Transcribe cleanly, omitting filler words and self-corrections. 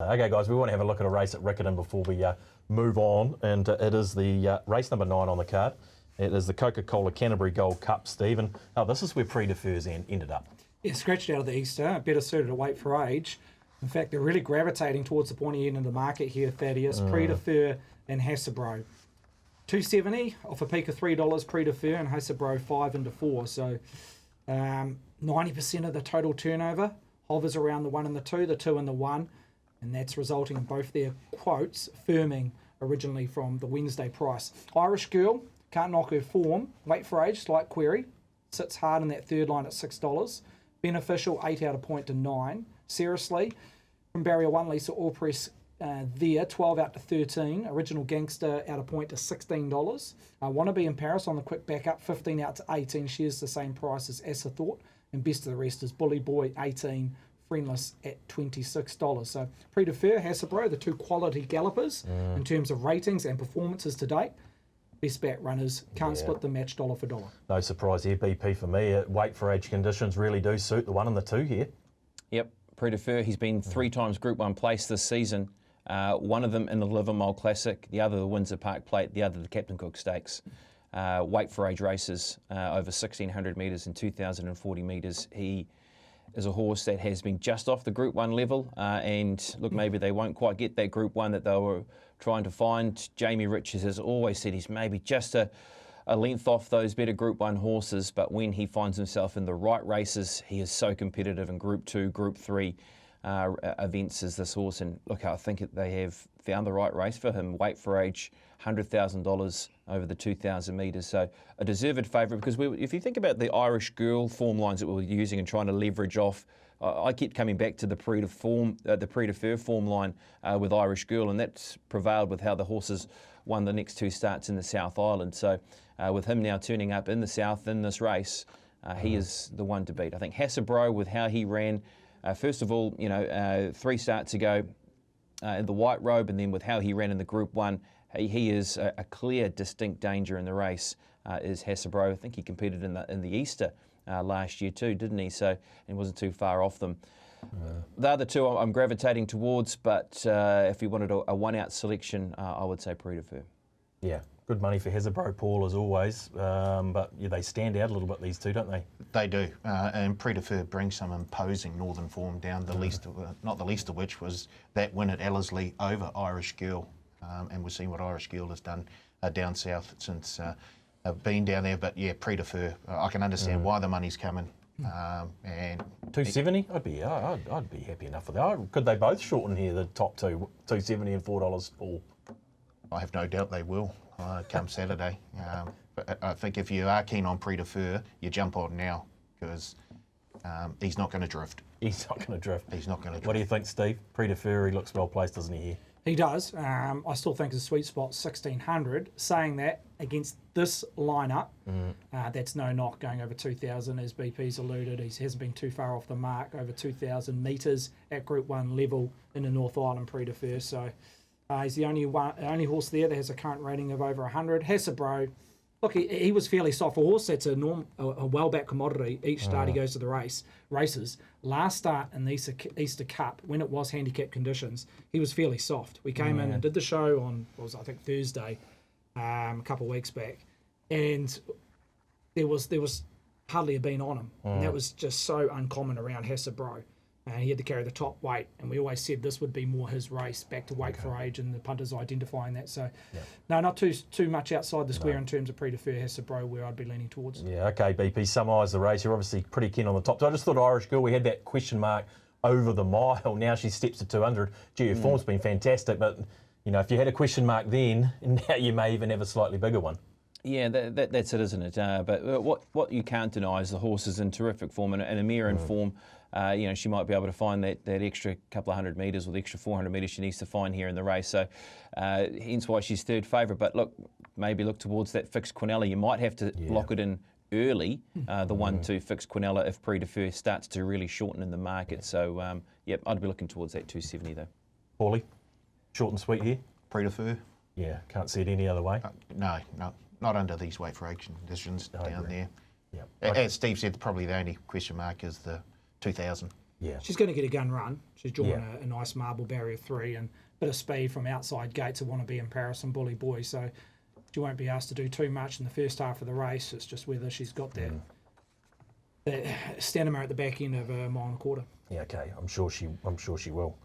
Okay, guys, we want to have a look at a race at Riccarton before we move on, and it is the race number 9 on the card. It is the Coca-Cola Canterbury Gold Cup, Stephen. Oh, this is where Prix de Feurs ended up. Yeah, scratched out of the Easter, better suited to Wait for Age. In fact, they're really gravitating towards the pointy end of the market here, Thaddeus. Prix de Feurs and Hasbro. $2.70 off a peak of $3, Prix de Feurs, and Hasbro 5 into 4. So 90% of the total turnover hovers around the 1 and the 2, the 2 and the 1. And that's resulting in both their quotes firming originally from the Wednesday price. Irish Girl, can't knock her form. Wait for Age, slight query. Sits hard in that third line at $6. Beneficial, 8 out of point to 9. Seriously, from barrier 1, Lisa Allpress there, 12 out to 13. Original Gangster out of point to $16. Wanna Be in Paris on the quick backup, 15 out to 18. She is the same price as Asa Thought. And best of the rest is Bully Boy, 18. Friendless at $26. So Prix de Feurs, Hasbro, the two quality gallopers in terms of ratings and performances to date. Best back runners, can't split the match dollar for dollar. No surprise here, BP for me. Wait for Age conditions really do suit the 1 and the 2 here. Yep, Prix de Feurs, he's been 3 times Group 1 place this season. One of them in the Livermore Classic, the other the Windsor Park Plate, the other the Captain Cook Stakes. Wait for Age races over 1,600 metres and 2,040 metres. He is a horse that has been just off the Group 1 level, and look, maybe they won't quite get that Group 1 that they were trying to find. Jamie Richards has always said he's maybe just a length off those better Group 1 horses, but when he finds himself in the right races, he is so competitive in Group 2, Group 3 events as this horse. And look, I think they have found the right race for him. Wait for Age, $100,000 over the 2,000 metres. So a deserved favourite, because if you think about the Irish Girl form lines that we were using and trying to leverage off, I keep coming back to the Prix de Feurs form line with Irish Girl, and that's prevailed with how the horses won the next 2 starts in the South Island. So with him now turning up in the South in this race, he is the one to beat. I think Hasbro, with how he ran, first of all, 3 starts ago in the white robe, and then with how he ran in the Group 1, he is a clear, distinct danger in the race, is Hasbro. I think he competed in the Easter last year too, didn't he? So he wasn't too far off them. The other 2 I'm gravitating towards, but if you wanted a one-out selection, I would say Prix de Feurs. Yeah, good money for Hasbro, Paul, as always. But yeah, they stand out a little bit, these two, don't they? They do. And Prix de Feurs brings some imposing northern form down, the least of, not the least of which was that win at Ellerslie over Irish Girl. And we've seen what Irish Girl has done down south since been down there. But yeah, Prix de Feurs, I can understand why the money's coming. And $2.70, I'd be happy enough with that. Could they both shorten here, the top 2, $2.70 and $4 all? I have no doubt they will come Saturday. But I think if you are keen on Prix de Feurs, you jump on now, because he's not going to drift. He's not going to drift. He's not going to drift. What do you think, Steve? Prix de Feurs, he looks well placed, doesn't he, here? He does. I still think his sweet spot 1,600. Saying that, against this lineup, that's no knock going over 2,000, as BP's alluded. He hasn't been too far off the mark, over 2,000 metres at Group 1 level in the North Island Prix de Feurs. So he's the only horse there that has a current rating of over 100. Hasbro, look, he was fairly soft horse. That's a well-backed commodity. Each start he goes to the races. Last start in the Easter Cup, when it was handicap conditions, he was fairly soft. We came in and did the show on, I think, Thursday, a couple of weeks back, and there was hardly a bean on him. And that was just so uncommon around Hasbro. He had to carry the top weight, and we always said this would be more his race, back to Wait for Age, and the punters identifying that. So, no, not too much outside the square in terms of Prix de Feurs, Hasbro, where I'd be leaning towards. Yeah, okay, BP, summarise the race. You're obviously pretty keen on the top. So I just thought Irish Girl, we had that question mark over the mile. Now she steps to 200. Gee, her form's been fantastic, but if you had a question mark then, now you may even have a slightly bigger one. Yeah, that's it, isn't it? But what you can't deny is the horse is in terrific form and Amira in form. She might be able to find that extra couple of 100 metres or the extra 400 metres she needs to find here in the race. So hence why she's third favourite. But look, maybe look towards that fixed Quinella. You might have to lock it in early, the 1-2 fixed Quinella, if Prix de Feurs starts to really shorten in the market. So, I'd be looking towards that 270 though. Paulie, short and sweet here? Prix de Feurs? Yeah, can't see it any other way. No, not under these Wait for Age conditions down there. Yep. As Steve said, probably the only question mark is the 2,000. Yeah. She's going to get a gun run. She's drawn Yeah. a nice marble barrier 3 and a bit of speed from outside gates. Want to be in Paris and Bully Boy, so she won't be asked to do too much in the first half of the race. It's just whether she's got that stamina at the back end of a mile and a quarter. Yeah, okay. I'm sure she will.